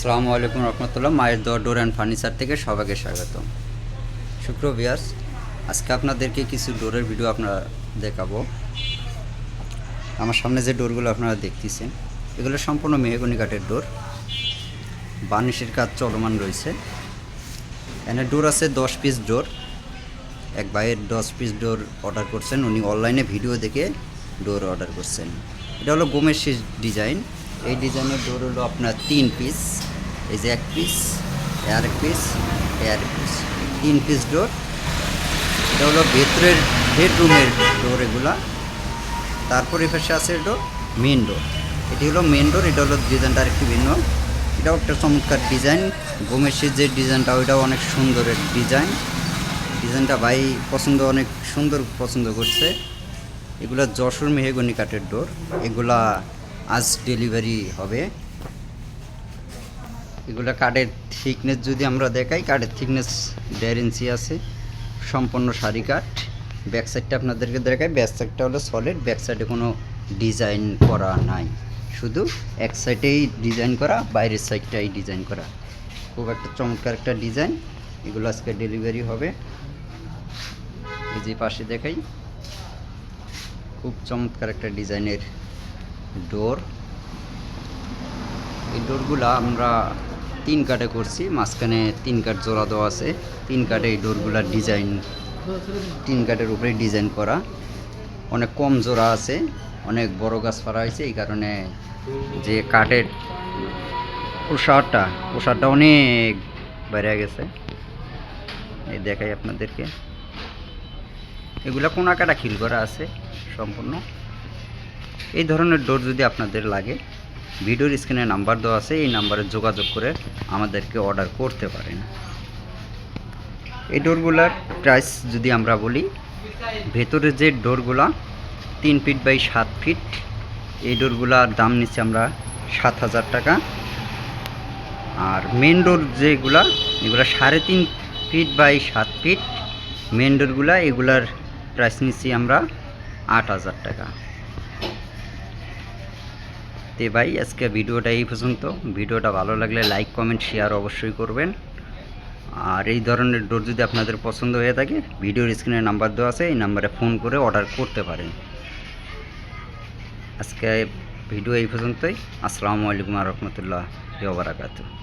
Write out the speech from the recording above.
আসসালামু আলাইকুম রহমতুল্লাহ। মায়ের দোয়া ডোর অ্যান্ড ফার্নিচার থেকে সবাইকে স্বাগতম। ভিউয়ার্স, আজকে আপনাদেরকে কিছু ডোরের ভিডিও আপনারা দেখাবো। আমার সামনে যে ডোরগুলো আপনারা দেখতেছেন, এগুলো সম্পূর্ণ মেহগনি কাঠের ডোর। বার্নিশের কাজ চলমান রয়েছে। এখানে ডোর আছে 10 পিস ডোর। এক ভাইয়ের 10 পিস ডোর অর্ডার করছেন, উনি অনলাইনে ভিডিও দেখে ডোর অর্ডার করছেন। এটা হলো গোমের শেষ ডিজাইন। এই ডিজাইনের ডোর হলো আপনার 3 পিস। এই যে 1 পিস, আর 1 পিস, আর 1 পিস, 3 পিস ডোর। এটা হলো ভেতরের বেডরুমের ডোর এগুলা। তারপরে পাশে আছে এটা মেন ডোর। এটি হলো মেন ডোর। এটা হলো ডিজাইনটা আরেকটু ভিন্ন। এটাও একটা চমৎকার ডিজাইন। গোমের শেষ যে ডিজাইনটা, ওইটাও অনেক সুন্দরের ডিজাইন। ডিজাইনটা ভাই অনেক সুন্দর পছন্দ করছে। এগুলা যশোর মেহগনি কাঠের ডোর। এগুলা আজ ডেলিভারি হবে। এগুলা কাঠের থিকনেস যদি আমরা দেখাই, কাঠের থিকনেস 1.5 ইঞ্চি আছে। সম্পূর্ণ সারি কাঠ। ব্যাক সাইডটা আপনাদেরকে দেখাই। ব্যাক সাইডটা হলো সলিড। ব্যাক সাইডে কোনো ডিজাইন করা নাই, শুধু এক সাইডেই ডিজাইন করা, বাইরের সাইডটাই ডিজাইন করা। খুব একটা চমৎকার একটা ডিজাইন। এগুলো আজকে ডেলিভারি হবে। এই যে পাশে দেখাই, খুব চমৎকার একটা ডিজাইনের ডোর। এই ডোরগুলা আমরা 3 কাঠে করছি, মাঝখানে 3 কাঠ জোড়া দেওয়া আছে। 3 কাঠে এই ডোরগুলার ডিজাইন 3 কাঠের উপরে ডিজাইন করা। অনেক কম জোড়া আছে, অনেক বড় গাছ ফাড়া হয়েছে। এই কারণে যে কাঠের প্রসারটা অনেক বেড়ে গেছে। এই দেখাই আপনাদেরকে। এগুলা কোনা কাটা খিল করা আছে সম্পূর্ণ। এই ধরনের ডোর যদি আপনাদের লাগে, ভিডিওর স্ক্রিনে নাম্বার দেওয়া আছে, এই নাম্বারে যোগাযোগ করে আমাদেরকে অর্ডার করতে পারেন। এই ডোরগুলার প্রাইস যদি আমরা বলি, ভেতরে যে ডোরগুলা 3 ফিট বাই 7 ফিট, এই ডোরগুলার দাম নিচ্ছি আমরা 7,000 টাকা। আর মেন ডোর যেগুলা, এগুলা 3.5 ফিট বাই 7 ফিট মেন ডোরগুলা, এগুলার প্রাইস নিচ্ছি আমরা 8,000 টাকা। তে ভাই, আজকে ভিডিওটা এই পর্যন্ত। ভিডিওটা ভালো লাগলে লাইক, কমেন্ট, শেয়ার অবশ্যই করবেন। আর এই ধরনের ডোর যদি আপনাদের পছন্দ হয়ে থাকে, ভিডিওর স্ক্রিনে নাম্বার দেওয়া আছে, এই নাম্বারে ফোন করে অর্ডার করতে পারেন। আজকে ভিডিও এই পর্যন্তই। আসসালামু আলাইকুম রহমতুল্লাহ ওয়া বারাকাতুহু।